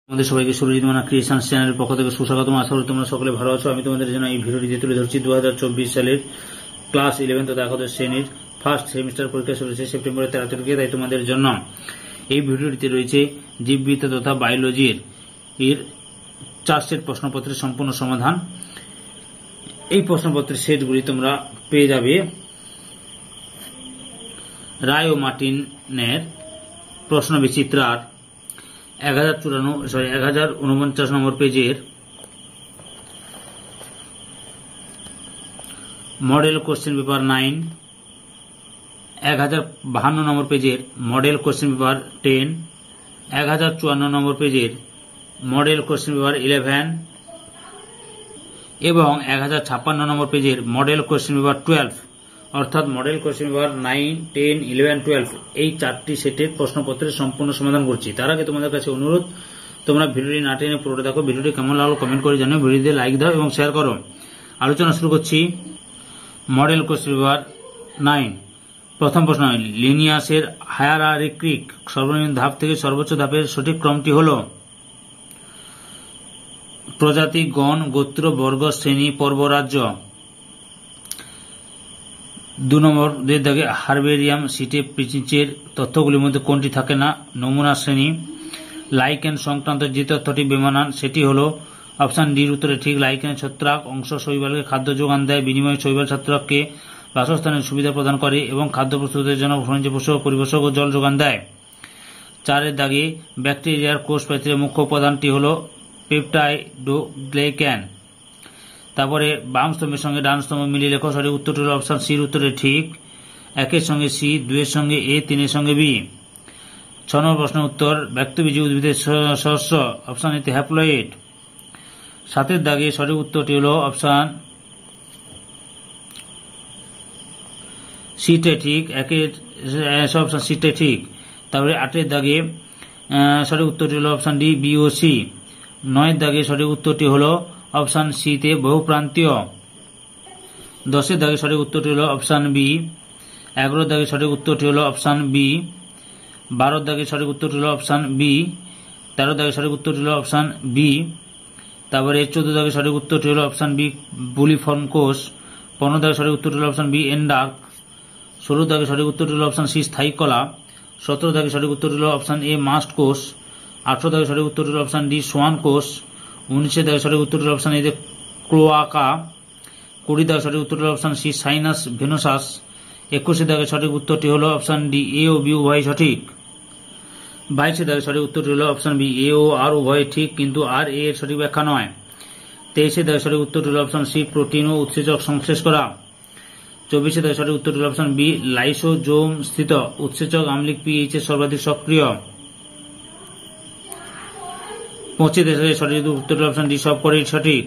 তোমাদের সবাইকে সুরজিৎ মানা ক্রিয়েশন চ্যানেলের পক্ষ থেকে সুস্বাগতম। আশা করি তোমরা সকলে ভালো আছো। আমি তোমাদের জন্য এই ভিডিওটি তুলে ধরছি 2024 সালের ক্লাস 11 তথা একাদশ শ্রেণীর ফার্স্ট সেমিস্টার পরীক্ষা শুরু হয়েছে সেপ্টেম্বরের 13 তারিখে। তাই তোমাদের জন্য এই ভিডিওটিতে রয়েছে জীববিদ্যা তথা বায়োলজির এর 4 সেট প্রশ্নপত্রের সম্পূর্ণ সমাধান। এই প্রশ্নপত্রের সেটগুলি তোমরা পেয়ে যাবে রায় ও মার্টিনের প্রশ্ন বিচিত্রার 1049 নম্বর পেজের মডেল কোশ্চেন পেপার 9, 1052 নম্বর পেজের মডেল কোশ্চেন পেপার 10, 1054 নম্বর পেজের মডেল কোশ্চেন পেপার 11 এবং 1056 নম্বর পেজের মডেল কোশ্চেন পেপার 12, অর্থাৎ মডেল কোশ্চেন পেপার 9, 10, 11, 12 এই 4টি সেটের প্রশ্নপত্রের সম্পূর্ণ সমাধান করছি। তার আগে তোমাদের কাছে অনুরোধ, তোমরা ভিডিওটি না টেনে পুরোটা দেখো। ভিডিওটি কেমন লাগলো কমেন্ট করে জানিও, ভিডিওতে লাইক দাও এবং শেয়ার করো। আলোচনা শুরু করছি। মডেল কোশ্চেন পেপার 9, প্রথম প্রশ্ন, লিনিয়াসের হায়ারার্কিক সর্বনিম্ন ধাপ থেকে সর্বোচ্চ ধাপের সঠিক ক্রমটি হল প্রজাতি, গণ, গোত্র, বর্গ, শ্রেণী, পর্ব, রাজ্য। 2 নম্বর দাগে হার্বেরিয়াম সিটে পিচিচের তথ্যগুলির মধ্যে কোনটি থাকে না? নমুনা শ্রেণী। লাইকেন সংক্রান্ত যে তথ্যটি বেমানান সেটি হল অপশন ডির উত্তরে ঠিক। লাইকেনের ছত্রাক অংশ শৈবালকে খাদ্য যোগান দেয়, বিনিময়ে শৈবাল ছত্রাককে বাসস্থানের সুবিধা প্রদান করে এবং খাদ্য প্রস্তুতের জন্য খনিজ পোষক, পরিবেশক ও জল যোগান দেয়। 4 দাগে ব্যাকটেরিয়ার কোষ প্রাচীরের মুখ্য উপাদানটি হল পেপটাইডোগ্লাইক্যান। তারপরে বাম স্তম্ভের সঙ্গে ডান স্তম্ভ মিলিয়ে লেখো। সঠিক উত্তরটি হল অপশন সির উত্তরে ঠিক। 1 সঙ্গে সি, 2 সঙ্গে এ, 3 সঙ্গে বি। 6 নম্বর প্রশ্নের উত্তর, ব্যক্তবীজী উদ্ভিদের শস্য অপশন এতে হ্যাপ্লয়েড। 7 দাগে সঠিক উত্তরটি হল অপশন সিটে ঠিক। অপশন সিটে ঠিক। তারপরে 8 দাগে সঠিক উত্তরটি হল অপশন ডি, বি ও সি। 9 দাগে সঠিক উত্তরটি হল অপশন সিতে বহুপ্রান্তীয়। 10 দাগে সঠিক উত্তরটি হল অপশন বি। 11 দাগে সঠিক উত্তরটি হল অপশন বি। 12 দাগে সঠিক উত্তরটি হল অপশন বি। 13 দাগে সঠিক উত্তরটি হল অপশন বি। তারপরে 14 দাগে সঠিক উত্তরটি হল অপশন বি, বুলিফর্ম কোষ। 15 দাগে সঠিক উত্তরটি হল অপশন বি, এন্ডার্ক। 16 দাগে সঠিক উত্তরটি হল অপশন সি, স্থায়ী কলা। 17 দাগে সঠিক উত্তরটি হল অপশন এ, মাস্ট কোষ। 18 দাগে সঠিক উত্তরটি হল অপশন ডি, সোয়ান কোষ। 19 দাগে সঠিক উত্তরটি হল অপশন এ, ক্লোয়াকা। 20 দাগে সঠিক উত্তরটি হল অপশন সি, সাইনাস ভেনোসাস। 21 দাগে সঠিক উত্তরটি হল অপশন ডি, এ ও বি উভয় সঠিক। 22 দাগে সঠিক উত্তরটি হল অপশন বি, এ ও আর উভয় ঠিক, কিন্তু আর এ এর সঠিক ব্যাখ্যা নয়। 23 দাগে সঠিক উত্তরটি হল অপশন সি, প্রোটিন ও উৎসেচক সংশ্লেষ করা। 24 দাগে সঠিক উত্তরটি হল অপশন বি, লাইসোজোম স্থিত উৎসেচক আম্লিক পিএইচ এর সর্বাধিক সক্রিয়। 25 দাগে সঠিক উত্তরটি হল অপশন ডি, সবকটিই সঠিক।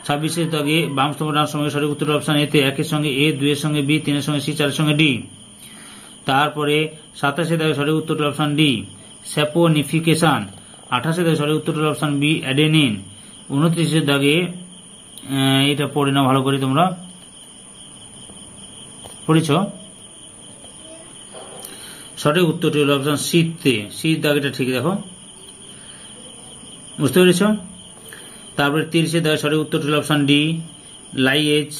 26 দাগে বাম স্তম্ভ ডান স্তম্ভের সঠিক উত্তরটি অপশন এতে 1 সঙ্গে এ, 2 সঙ্গে বি, 3 সঙ্গে সি, 4 সঙ্গে ডি। তারপরে 27 দাগে সঠিক উত্তরটি অপশন ডি, স্যাপোনিফিকেশন। 28 দাগে সঠিক উত্তরটি অপশন বি, অ্যাডেনিন। 29 দাগে এটা পড়ে না ভালো করে, তোমরা পড়েছ। সঠিক উত্তরটি হল অপশন সিতে, সি দাগেটা ঠিক দেখো, বুঝতে পেরেছ। তারপরে 30 দাগে সঠিক উত্তরটি হল অপশন ডি, লাইএচ।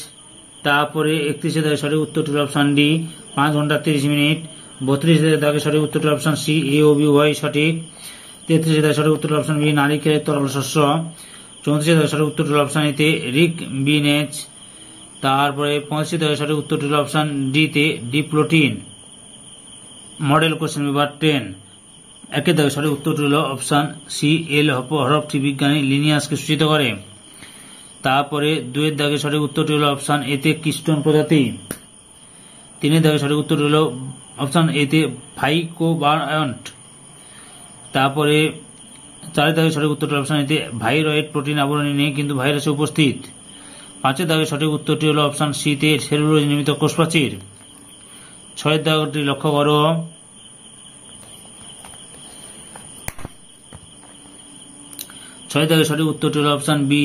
তারপরে 31 দাগে সঠিক উত্তরটি হল অপশন ডি, 5 ঘন্টা 30 মিনিট। 32 দাগে সঠিক উত্তরটি হল অপশন সি, এ ও বি উভয় সঠিক। 33 দাগে সঠিক উত্তরটি হল অপশন বি, নারিকেলের তরল শস্য। 34 দাগে সঠিক উত্তরটি হল অপশন এতে রিক বিনেচ। তারপরে 85 দাগে সঠিক উত্তরটি হল অপশন ডি তে ডিপ্লোটিন। মডেল কোশ্চেন পেপার 10, 1 দাগে সঠিক উত্তরটি হল অপশন সি, এল হরফটি বিজ্ঞানী লিনিয়াসকে সূচিত করে। তারপরে 2 দাগে সঠিক উত্তরটি হল অপশন এতে কিস্টোন প্রজাতি। 3 দাগে সঠিক উত্তরটি হল অপশন এতে ফাইকোবায়ন্ট। তারপরে 4 দাগে সঠিক উত্তরটি অপশন এতে ভাইরয়েড প্রোটিন আবরণী নেই কিন্তু ভাইরাসে উপস্থিত। 5 দাগে সঠিক উত্তরটি হল অপশন সি তে সেলুলোজ নির্মিত কোষপ্রাচীর। 6 দাগটি লক্ষ্য করো। 6 দাগে সঠিক উত্তরটি হল অপশন বি,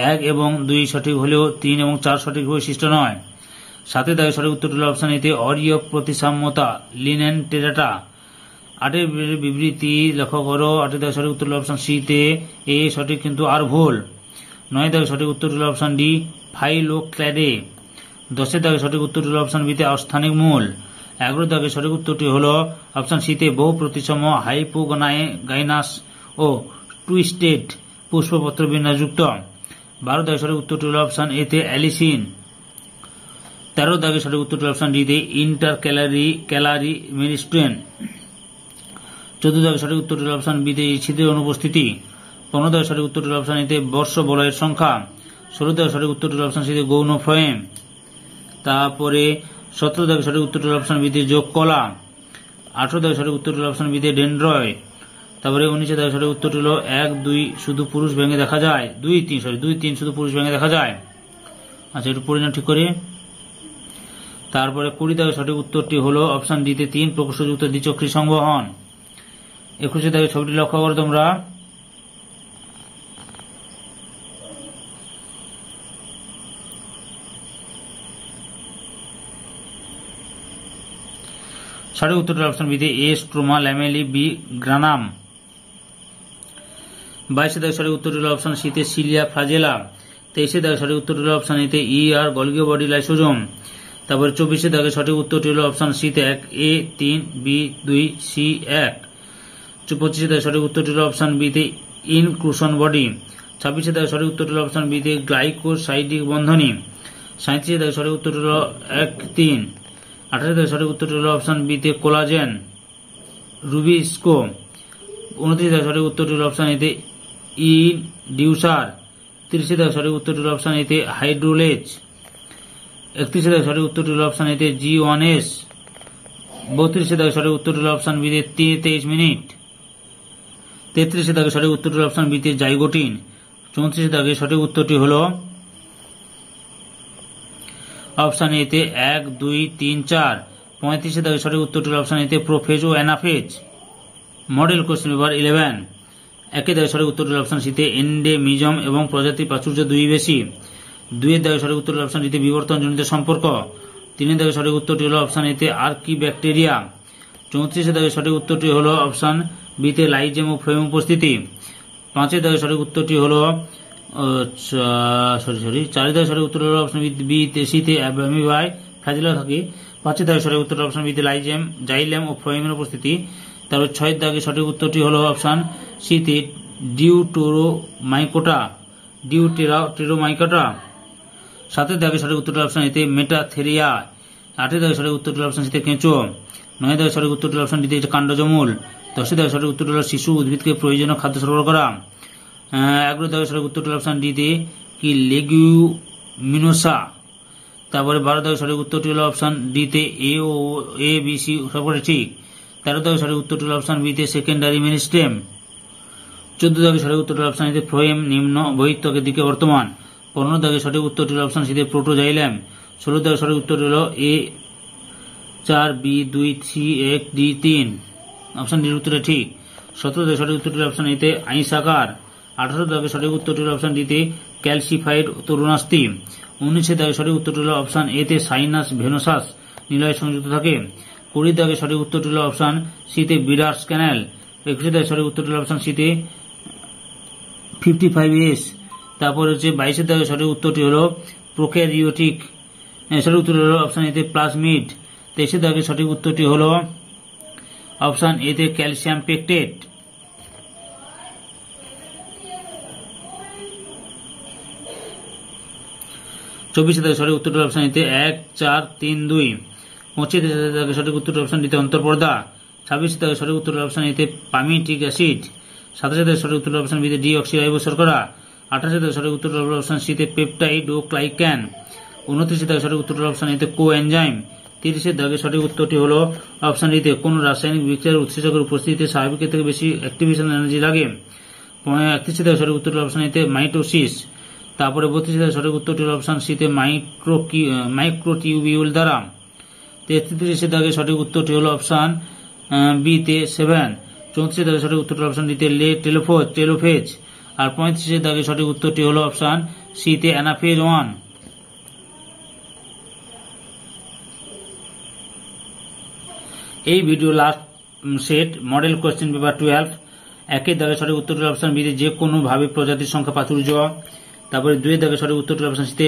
1 এবং 2 সঠিক হলেও 3 এবং 4 সঠিক বৈশিষ্ট্য নয়। 7 দাগে সঠিক উত্তরটি হল অপশন এতে অরীয় প্রতিসাম্যতা, লিনেন টেরাটা। 8 বিবৃতি লক্ষ্য করো। 8 দাগে সঠিক উত্তর হলো অপশন সি তে এ সঠিক কিন্তু আর ভুল। 9 দাগে সঠিক উত্তর হলো অপশন ডি ফাইলোক্ল্যাডে। 10 দাগে সঠিক উত্তর হলো অপশন বি তে অস্থানিক মূল। 11 দাগে সঠিক উত্তরটি হলো অপশন সি তে বহু প্রতিসম হাইপোগাইনাস ও টুইস্টেড পুষ্পপত্র বিন্যাসযুক্ত। 12 দাগে সঠিক উত্তরটি হলো অপশন এ তে অ্যালিসিন। 13 দাগে সঠিক উত্তরটি অপশন ডি তে ক্যালারি মেরিস্ট্রেন। 14 দাগে সঠিক উত্তরটি হলো অপশন বি তে ছিদ্রের অনুপস্থিতি। 15 দাগে সঠিক উত্তরটি হলো অপশন এ তে বর্ষ বলয়ের সংখ্যা। 16 দাগে সঠিক উত্তরটি হলো অপশন সি তে গৌণ ফ্রেম। তারপরে 17 দাগে সঠিক উত্তরটি হলো অপশন বি তে যোগ কলা। 18 দাগে সঠিক উত্তরটি হলো অপশন বি তে ডেন্ড্রয়েড। তারপরে 19 দাগে সঠিক উত্তরটি হলো 1 2 শুধু পুরুষ ভেঙে দেখা যায়, 2 3 শুধু পুরুষ ভেঙে দেখা যায়। আচ্ছা, একটু পড়ে নাও ঠিক করে। তারপরে 20 দাগে সঠিক উত্তরটি হলো অপশন ডি তে 3 প্রকোষ্ঠযুক্ত দ্বিচক্রী সংবহন। 21 দাগে ছবিটি লক্ষ্য করো তোমরা। সঠিক উত্তরটি অপশন বি তে এ স্ট্রোমা ল্যামেলি বি গ্রানাম। 22 দাগে সঠিক উত্তরটি হলো অপশন সি তে সিলিয়া ফ্লাজেলা। 23 দাগে সঠিক উত্তরটি হলো অপশন এ তে ই আর গলগীয় বডি লাইসোজোম। তারপরে 24 দাগে সঠিক উত্তরটি হলো অপশন সি তে 1 এ 3 বি 2 সি 1। 25 দাগে সঠিক উত্তরটি হলো অপশন বি তে ইনক্লুশন বডি। 26 দাগে সঠিক উত্তরটি হলো অপশন বি তে গ্লাইকোসাইডিক বন্ধনী। 37 দাগে সঠিক উত্তরটি হলো 1 3। 28 দাগে সঠিক উত্তরটি হলো অপশন বি তে কোলাজেন রুবিস্কো। 29 দাগে সঠিক উত্তরটি হলো অপশন এ তে ইনডিউসার। 30 দাগে সঠিক উত্তরটি হলো অপশন এ তে হাইড্রোলেজ। 31 দাগে সঠিক উত্তরটি হলো অপশন এ তে G1S। 32 দাগে সঠিক উত্তরটি হলো অপশন বি তে 23 মিনিট। 33 দাগে সঠিক উত্তরটি হলো অপশন বি তে জাইগোটিন। 34 দাগে সঠিক উত্তরটি হলো অপশন এ তে 1 2 3 4। 35 দাগে সঠিক উত্তরটি হলো অপশন এ তে প্রোফেজ ও অ্যানাফেজ। Model question paper 11। 1 দাগে সঠিক উত্তরটি হলো অপশন সি তে এন্ডেমিজম এবং প্রজাতি প্রাচুর্য 2 বেশি। 2 দাগে সঠিক উত্তরটি হলো অপশন ডি তে বিবর্তনজনিত সম্পর্ক। 3 দাগে সঠিক উত্তরটি হলো অপশন এ তে আর্কি ব্যাকটেরিয়া। 34 দাগে সঠিক উত্তরটি হলো অপশন বি তে লাইজেম ও ফ্লোয়েম উপস্থিতি। 5 দাগে সঠিক উত্তরটি হলো 4 দাগে সঠিক উত্তর হলো অপশন বি তে সি তে অ্যামিবাই ফ্লাজেলা থাকে। 5 দাগে সঠিক উত্তর অপশন বি তে জাইলেম ও ফ্লোয়েমের উপস্থিতি। তারপর 6 দাগে সঠিক উত্তরটি হলো অপশন সি তে ডিউটেরোমাইকোটা। 7 দাগে সঠিক উত্তরটি অপশন এ তে মেটাথেরিয়া। 8 দাগে সঠিক উত্তরটি অপশন সি তে কেঁচো। 9 দাগে সঠিক উত্তরটি অপশন ডি তে কাণ্ডজমূল। 10 দাগে সঠিক উত্তরটি হলো শিশু উদ্ভিদকে প্রয়োজনীয় খাদ্য সরবরাহ করা। 11 দাগে সঠিক উত্তরটি হলো অপশন ডি তে কি লেগুমিনোসা। তারপরে 12 দাগে সঠিক উত্তরটি হলো অপশন ডি তে এ বি সি সবকটা ঠিক। 13 দাগে সঠিক উত্তরটি হলো অপশন বি তে সেকেন্ডারি মেরিস্টেম। 14 দাগে সঠিক উত্তরটি হলো অপশন এ তে ফ্লোয়েম নিম্ন বহিঃত্বকের দিকে বর্তমান। 15 দাগে সঠিক উত্তরটি হলো অপশন সি তে প্রোটোজাইলেম। 16 দাগে সঠিক উত্তরটি হলো A 4 B 2 C 1 D 3। Option D উত্তরটা ঠিক। 17 দাগে সঠিক উত্তরটি হলো অপশন এ তে আইসাকার। 18 দাগে সঠিক উত্তরটি হলো অপশন ডি তে ক্যালসিফাইড তরুণাস্থি। 19 দাগে সঠিক উত্তরটি হলো অপশন এ তে সাইনাস ভেনোসাস নিলয় সংযুক্ত থাকে। 20 দাগে সঠিক উত্তরটি হলো অপশন সি তে বিডার্স ক্যানেল। 21 দাগে সঠিক উত্তরটি হলো অপশন সি তে 55S। তারপর হচ্ছে 22 দাগে সঠিক উত্তরটি হলো প্রোক্যারিওটিক। সঠিক উত্তর হলো অপশন এ তে প্লাজমিড। 23 দাগে সঠিক উত্তরটি হলো অপশন এ তে ক্যালসিয়াম পেকটেট। 24 দাগে সঠিক উত্তরটি অপশন এ তে 1 4 3 2। 25 দাগে সঠিক উত্তরটি অপশন ডি তে অন্তর্পর্দা। 26 দাগে সঠিক উত্তরটি অপশন এ তে পামিটিক অ্যাসিড। 27 দাগে সঠিক উত্তরটি অপশন বি তে ডিঅক্সিরাইবো শর্করা। 28 দাগে সঠিক উত্তরটি অপশন সি তে পেপটাইড ও গ্লাইক্যান। 29 দাগে সঠিক উত্তরটি অপশন এ তে কোএনজাইম। 30 দাগে সঠিক উত্তরটি হলো অপশন ডি তে কোন রাসায়নিক বিক্রিয়ার উৎসেচকের উপস্থিতিতে স্বাভাবিকের থেকে বেশি অ্যাক্টিভেশন এনার্জি লাগে। 31 দাগে সঠিক উত্তরটি অপশন এ তে মাইটোসিস। তারপরে 32 দাগে সঠিক উত্তরটি হলো অপশন সি তে মাইক্রোটিউবিউল দ্বারা। 33 দাগে সঠিক উত্তরটি হলো অপশন বি তে 7। 34 দাগে সঠিক উত্তরটি অপশন ডি তে টেলোফেজ। আর 35 দাগে সঠিক উত্তরটি হলো অপশন সি তে অ্যানাফেজ 1। এই video last set model question paper 12। 1 দাগে সঠিক উত্তরটি হল অপশন বি তে যে কোনো ভাবে প্রজাতির সংখ্যা প্রাচুর্য। তারপরে 2 দাগে সঠিক উত্তরটি হল অপশন সি তে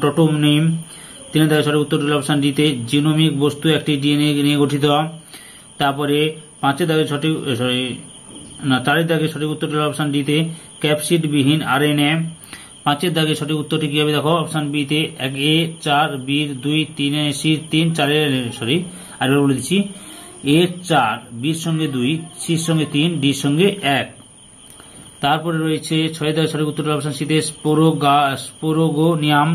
টোটোনিম। 3 দাগে সঠিক উত্তরটি হল অপশন ডি তে জিনোমিক বস্তু একটি ডিএনএ নিয়ে গঠিত। তারপরে 5 দাগে সঠিক 4 দাগে সঠিক উত্তরটি হল অপশন ডি তে ক্যাপসিড বিহীন আরএনএ। 5 দাগে সঠিক উত্তরটি কি হবে দেখো, অপশন বি তে 1 4 বি 2 3 সি 3 4 আরেকবার বলে দিচ্ছি, এ 4 বির সঙ্গে 2 সির সঙ্গে 3 ডির সঙ্গে 1। তারপরে রয়েছে 6 দাগে সঠিক উত্তরটি হল অপশন সি তে স্পোরোগোনিয়াম।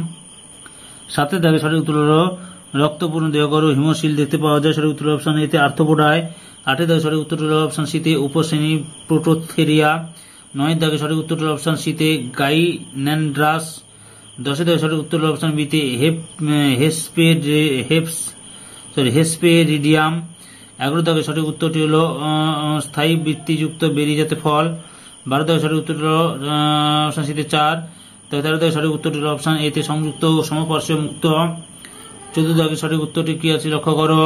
7 দাগে সঠিক উত্তর হল রক্তপূর্ণ দেহগর হিমোসিল দেখতে পাওয়া যায়, সঠিক উত্তর হল অপশন এ তে আর্থ্রোপোডায়। 8 দাগে সঠিক উত্তরটি হল অপশন সি তে উপশ্রেণী প্রোটোথেরিয়া। 9 দাগে সঠিক উত্তরটি হল অপশন সি তে গাইন্যান্ড্রাস। 10 দাগে সঠিক উত্তর হল অপশন বি তে হেসপেরিডিয়াম। 11 দাগে সঠিক উত্তরটি হল স্থায়ী বৃত্তিযুক্ত বেরি জাতের ফল। 12 দাগে সঠিক উত্তরটি হল অপশন সি তে 4। 13 দাগে সঠিক উত্তরটি হল অপশন এ তে সংযুক্ত সমপার্শ্বীয় মুক্ত। 14 দাগে সঠিক উত্তরটি কি আছে লক্ষ্য করো,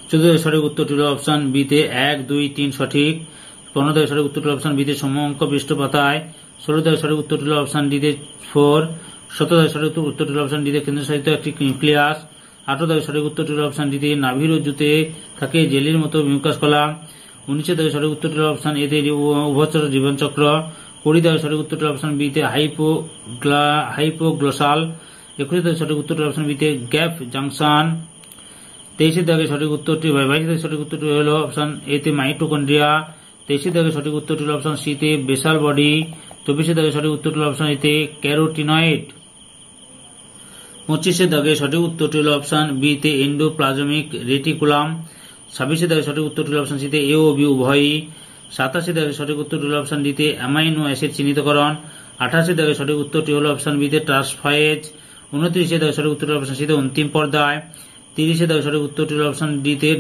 14 দাগে সঠিক উত্তরটি হল অপশন বি তে 1 2 3 সঠিক। 15 দাগে সঠিক উত্তরটি হল অপশন বি তে সমঅঙ্ক পৃষ্ঠ পাতায়। 16 দাগে সঠিক উত্তরটি হল অপশন ডি তে 4। 17 দাগে সঠিক উত্তরটি হল অপশন ডি তে কেন্দ্রসারিত একটি নিউক্লিয়াস। 18 দাগে সঠিক উত্তরটি হল অপশন ডি তে নাভির রজ্জুতে থাকে জেলির মতো মিউকাস কলা। 19 দাগে সঠিক উত্তরটি হল অপশন এ তে উভচর জীবনচক্র। 20 দাগে সঠিক উত্তরটি হল অপশন বি তে হাইপোগ্লোসাল। 21 দাগে সঠিক উত্তরটি হল অপশন বি তে গ্যাপ জাংশন। 23 দাগে সঠিক উত্তরটি 22 দাগে সঠিক উত্তরটি হল অপশন এ তে মাইটোকন্ড্রিয়া। 23 দাগে সঠিক উত্তরটি হল অপশন সি তে বেসাল বডি। 24 দাগে সঠিক উত্তরটি হল অপশন এ তে ক্যারোটিনয়েড। 25 দাগে সঠিক উত্তরটি হল অপশন বি তে এন্ডোপ্লাজমিক রেটিকুলাম। 26 দাগে সঠিক উত্তরটি হল অপশন সি তে এ ও বি উভয়ই। 27 দাগে সঠিক উত্তরটি হল অপশন ডি তে অ্যামাইনো অ্যাসিড চিহ্নিতকরণ। 28 দাগে সঠিক উত্তরটি হল অপশন বি তে ট্রান্সফারেজ। 29 দাগে সঠিক উত্তরটি হল অপশন সি তে অন্তিম পর্যায়। 30 দাগে সঠিক উত্তরটি হল অপশন ডি তে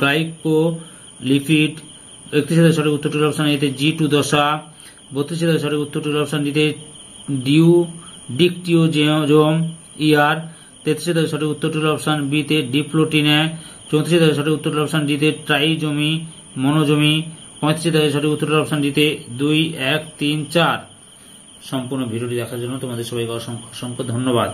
গ্লাইকোলিপিড। 31 দাগে সঠিক উত্তরটি হল অপশন এ তে G2 দশা। 32 দাগে সঠিক উত্তরটি হল অপশন ডি তে ডিকটিওজোম ER। 33 দাগে সঠিক উত্তরটি হল অপশন বি তে ডিপ্লোটিনে। 34 দাগে সঠিক উত্তরটি হল অপশন ডি তে ট্রাইজোমি মনোজোমি। 35 দাগে সঠিক উত্তরটি হল অপশন ডি তে 2 1 3 4। সম্পূর্ণ ভিডিওটি দেখার জন্য তোমাদের সবাইকে অসংখ্য ধন্যবাদ।